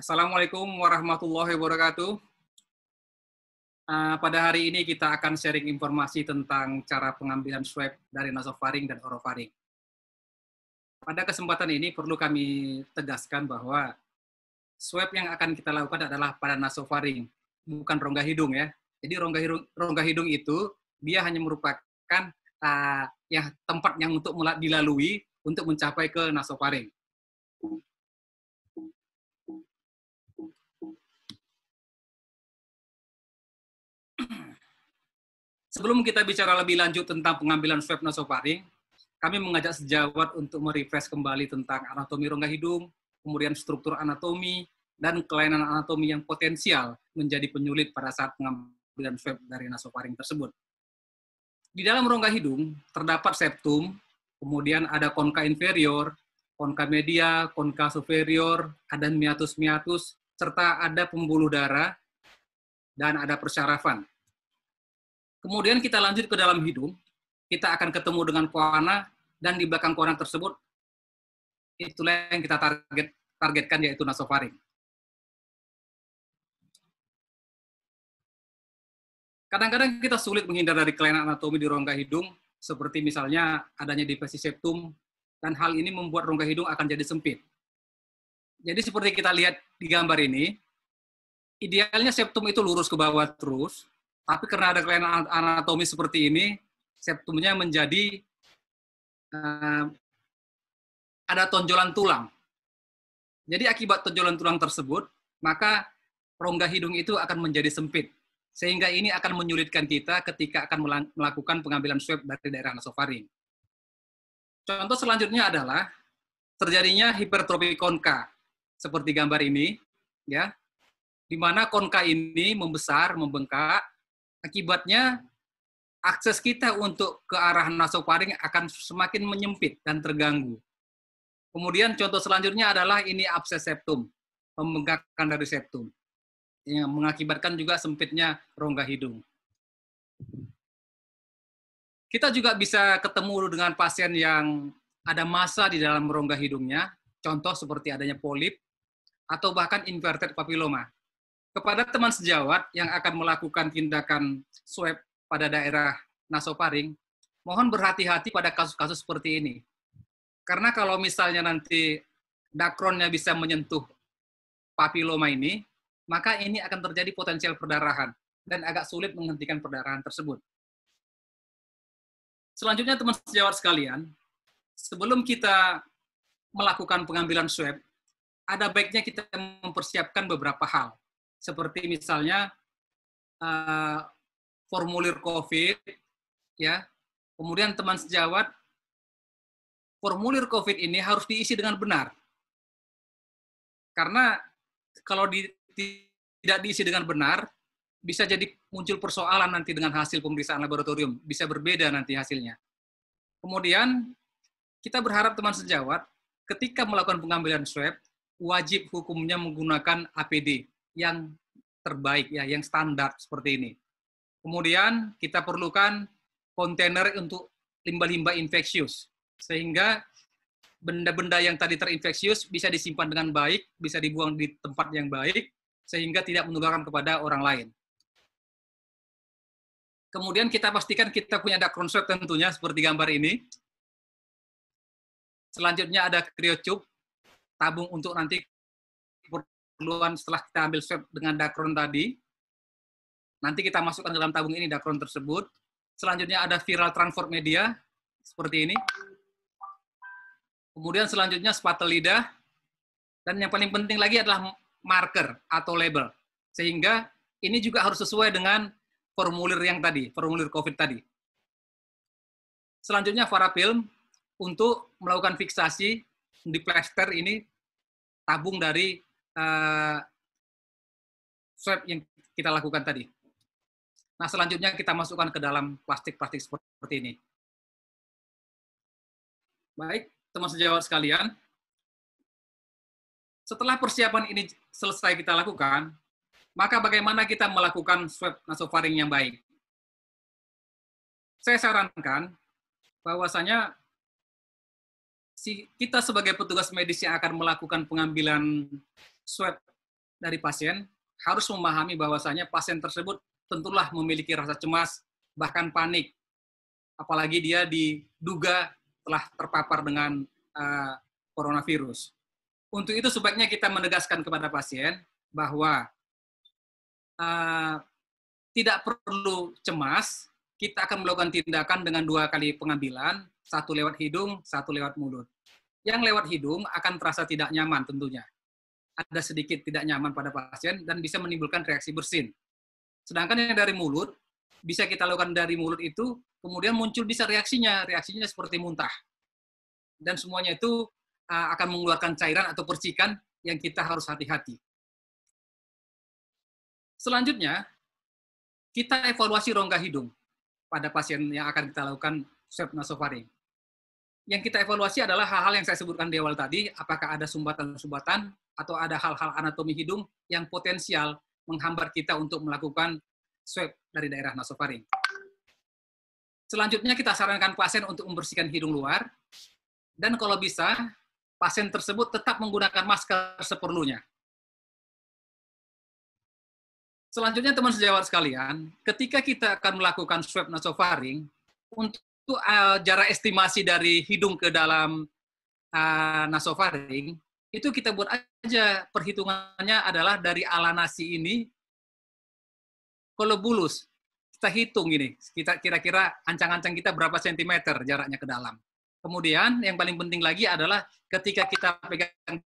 Assalamualaikum warahmatullahi wabarakatuh. Pada hari ini kita akan sharing informasi tentang cara pengambilan swab dari nasofaring dan orofaring. Pada kesempatan ini perlu kami tegaskan bahwa swab yang akan kita lakukan adalah pada nasofaring, bukan rongga hidung ya. Jadi rongga hidung itu dia hanya merupakan yang tempat yang untuk dilalui untuk mencapai ke nasofaring. Sebelum kita bicara lebih lanjut tentang pengambilan swab nasofaring, kami mengajak sejawat untuk merefresh kembali tentang anatomi rongga hidung, kemudian struktur anatomi, dan kelainan anatomi yang potensial menjadi penyulit pada saat pengambilan swab dari nasofaring tersebut. Di dalam rongga hidung terdapat septum, kemudian ada konka inferior, konka media, konka superior, ada meatus, serta ada pembuluh darah, dan ada persyarafan. Kemudian kita lanjut ke dalam hidung, kita akan ketemu dengan koana, dan di belakang koana tersebut, itulah yang kita targetkan, yaitu nasofaring. Kadang-kadang kita sulit menghindar dari kelainan anatomi di rongga hidung, seperti misalnya adanya difesi septum, dan hal ini membuat rongga hidung akan jadi sempit. Jadi seperti kita lihat di gambar ini, idealnya septum itu lurus ke bawah terus, tapi karena ada kelainan anatomi seperti ini, septumnya menjadi ada tonjolan tulang. Jadi akibat tonjolan tulang tersebut, maka rongga hidung itu akan menjadi sempit. Sehingga ini akan menyulitkan kita ketika akan melakukan pengambilan swab dari daerah nasofaring. Contoh selanjutnya adalah terjadinya hipertrofi konka, seperti gambar ini, ya, di mana konka ini membesar, membengkak. Akibatnya, akses kita untuk ke arah nasofaring akan semakin menyempit dan terganggu. Kemudian contoh selanjutnya adalah ini abses septum, pembengkakan dari septum, yang mengakibatkan juga sempitnya rongga hidung. Kita juga bisa ketemu dengan pasien yang ada massa di dalam rongga hidungnya, contoh seperti adanya polip, atau bahkan inverted papilloma. Kepada teman sejawat yang akan melakukan tindakan swab pada daerah nasofaring, mohon berhati-hati pada kasus-kasus seperti ini. Karena kalau misalnya nanti dakronnya bisa menyentuh papiloma ini, maka ini akan terjadi potensial perdarahan dan agak sulit menghentikan perdarahan tersebut. Selanjutnya teman sejawat sekalian, sebelum kita melakukan pengambilan swab, ada baiknya kita mempersiapkan beberapa hal. Seperti misalnya formulir COVID, ya. Kemudian teman sejawat, formulir COVID ini harus diisi dengan benar. Karena kalau tidak diisi dengan benar, bisa jadi muncul persoalan nanti dengan hasil pemeriksaan laboratorium, bisa berbeda nanti hasilnya. Kemudian kita berharap teman sejawat, ketika melakukan pengambilan swab, wajib hukumnya menggunakan APD yang terbaik, ya, yang standar seperti ini. Kemudian kita perlukan kontainer untuk limbah-limbah infeksius, sehingga benda-benda yang tadi terinfeksius bisa disimpan dengan baik, bisa dibuang di tempat yang baik, sehingga tidak menularkan kepada orang lain. Kemudian kita pastikan kita punya dakron swab tentunya, seperti gambar ini. Selanjutnya ada cryotube, tabung untuk nanti keperluan setelah kita ambil swab dengan dakron tadi. Nanti kita masukkan dalam tabung ini dakron tersebut. Selanjutnya ada viral transport media, seperti ini. Kemudian selanjutnya spatel lidah. Dan yang paling penting lagi adalah marker atau label. Sehingga ini juga harus sesuai dengan formulir yang tadi, formulir COVID tadi. Selanjutnya varapilm untuk melakukan fiksasi di plester ini tabung dari swab yang kita lakukan tadi. Nah, selanjutnya kita masukkan ke dalam plastik-plastik seperti ini. Baik, teman sejawat sekalian, setelah persiapan ini selesai kita lakukan, maka bagaimana kita melakukan swab nasofaring yang baik? Saya sarankan bahwasanya kita sebagai petugas medis yang akan melakukan pengambilan swab dari pasien harus memahami bahwasanya pasien tersebut tentulah memiliki rasa cemas, bahkan panik, apalagi dia diduga telah terpapar dengan coronavirus. Untuk itu sebaiknya kita menegaskan kepada pasien bahwa tidak perlu cemas, kita akan melakukan tindakan dengan 2 kali pengambilan, 1 lewat hidung, 1 lewat mulut. Yang lewat hidung akan terasa tidak nyaman tentunya. Ada sedikit tidak nyaman pada pasien dan bisa menimbulkan reaksi bersin. Sedangkan yang dari mulut, bisa kita lakukan dari mulut itu, kemudian muncul bisa reaksinya seperti muntah. Dan semuanya itu akan mengeluarkan cairan atau percikan yang kita harus hati-hati. Selanjutnya, kita evaluasi rongga hidung pada pasien yang akan kita lakukan swab nasofaring. Yang kita evaluasi adalah hal-hal yang saya sebutkan di awal tadi, apakah ada sumbatan-sumbatan atau ada hal-hal anatomi hidung yang potensial menghambat kita untuk melakukan swab dari daerah nasofaring. Selanjutnya kita sarankan pasien untuk membersihkan hidung luar, dan kalau bisa, pasien tersebut tetap menggunakan masker seperlunya. Selanjutnya teman sejawat sekalian, ketika kita akan melakukan swab nasofaring, untuk jarak estimasi dari hidung ke dalam nasofaring, itu kita buat aja perhitungannya adalah dari ala nasi ini ke lobulus. Kita hitung ini, kita kira-kira ancang-ancang kita berapa sentimeter jaraknya ke dalam. Kemudian yang paling penting lagi adalah ketika kita pegang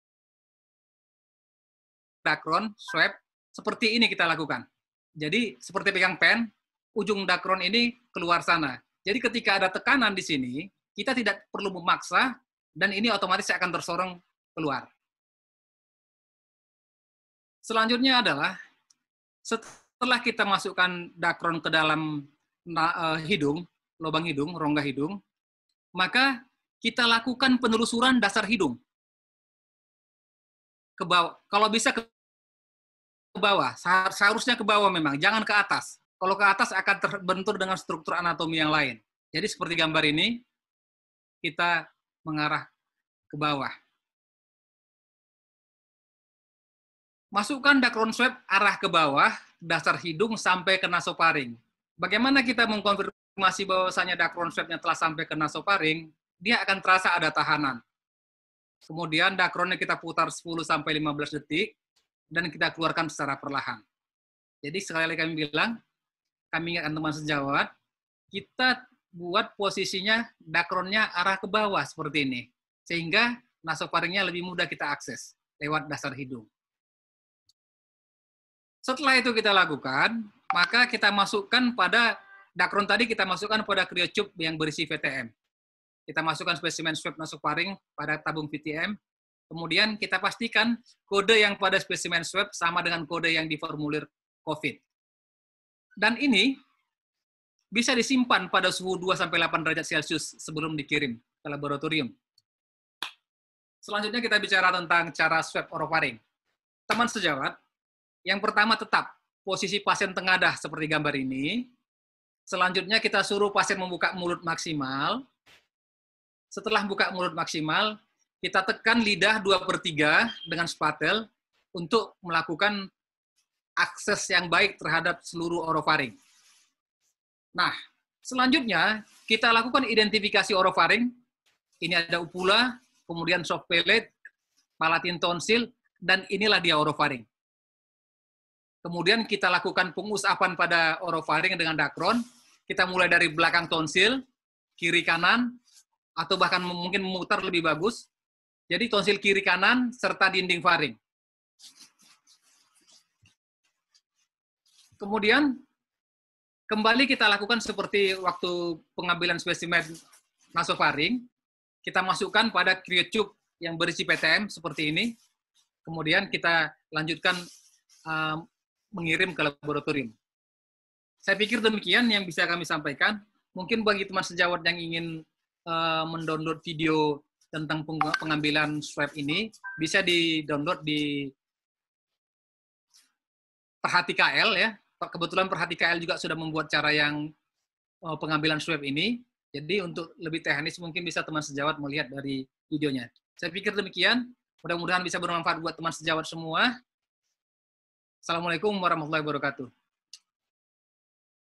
dakron, swab, seperti ini kita lakukan. Jadi seperti pegang pen, ujung dakron ini keluar sana. Jadi ketika ada tekanan di sini, kita tidak perlu memaksa, dan ini otomatis akan tersorong keluar. Selanjutnya adalah, setelah kita masukkan dakron ke dalam hidung, lubang hidung, rongga hidung, maka kita lakukan penelusuran dasar hidung. Ke bawah. Kalau bisa ke bawah, seharusnya ke bawah memang, jangan ke atas. Kalau ke atas akan terbentur dengan struktur anatomi yang lain. Jadi seperti gambar ini, kita mengarah ke bawah. Masukkan dakron swab arah ke bawah, dasar hidung sampai ke nasofaring. Bagaimana kita mengkonfirmasi bahwasanya dakron swabnya telah sampai ke nasofaring? Dia akan terasa ada tahanan. Kemudian dakronnya kita putar 10-15 detik, dan kita keluarkan secara perlahan. Jadi sekali lagi kami bilang, kami ingatkan teman sejawat, kita buat posisinya dakronnya arah ke bawah seperti ini, sehingga nasofaringnya lebih mudah kita akses lewat dasar hidung. Setelah itu kita lakukan, maka kita masukkan pada dakron tadi, kita masukkan pada cryotube yang berisi VTM. Kita masukkan spesimen swab nasofaring pada tabung VTM. Kemudian kita pastikan kode yang pada spesimen swab sama dengan kode yang di formulir COVID. Dan ini bisa disimpan pada suhu 2-8 derajat Celcius sebelum dikirim ke laboratorium. Selanjutnya kita bicara tentang cara swab orofaring. Teman sejawat, yang pertama tetap posisi pasien tengadah seperti gambar ini. Selanjutnya kita suruh pasien membuka mulut maksimal. Setelah buka mulut maksimal, kita tekan lidah 2/3 dengan spatel untuk melakukan akses yang baik terhadap seluruh orofaring. Nah, selanjutnya kita lakukan identifikasi orofaring. Ini ada upula, kemudian soft palate, palatin tonsil, dan inilah dia orofaring. Kemudian kita lakukan pengusapan pada orofaring dengan dakron. Kita mulai dari belakang tonsil, kiri kanan, atau bahkan mungkin memutar lebih bagus. Jadi tonsil kiri kanan serta dinding faring. Kemudian kembali kita lakukan seperti waktu pengambilan spesimen nasofaring. Kita masukkan pada cryotube yang berisi PTM seperti ini. Kemudian kita lanjutkan mengirim ke laboratorium. Saya pikir demikian yang bisa kami sampaikan. Mungkin bagi teman sejawat yang ingin mendownload video tentang pengambilan swab ini, bisa di-download di Perhati KL ya. Kebetulan Perhati KL juga sudah membuat cara yang pengambilan swab ini. Jadi untuk lebih teknis mungkin bisa teman sejawat melihat dari videonya. Saya pikir demikian. Mudah-mudahan bisa bermanfaat buat teman sejawat semua. Assalamualaikum warahmatullahi wabarakatuh.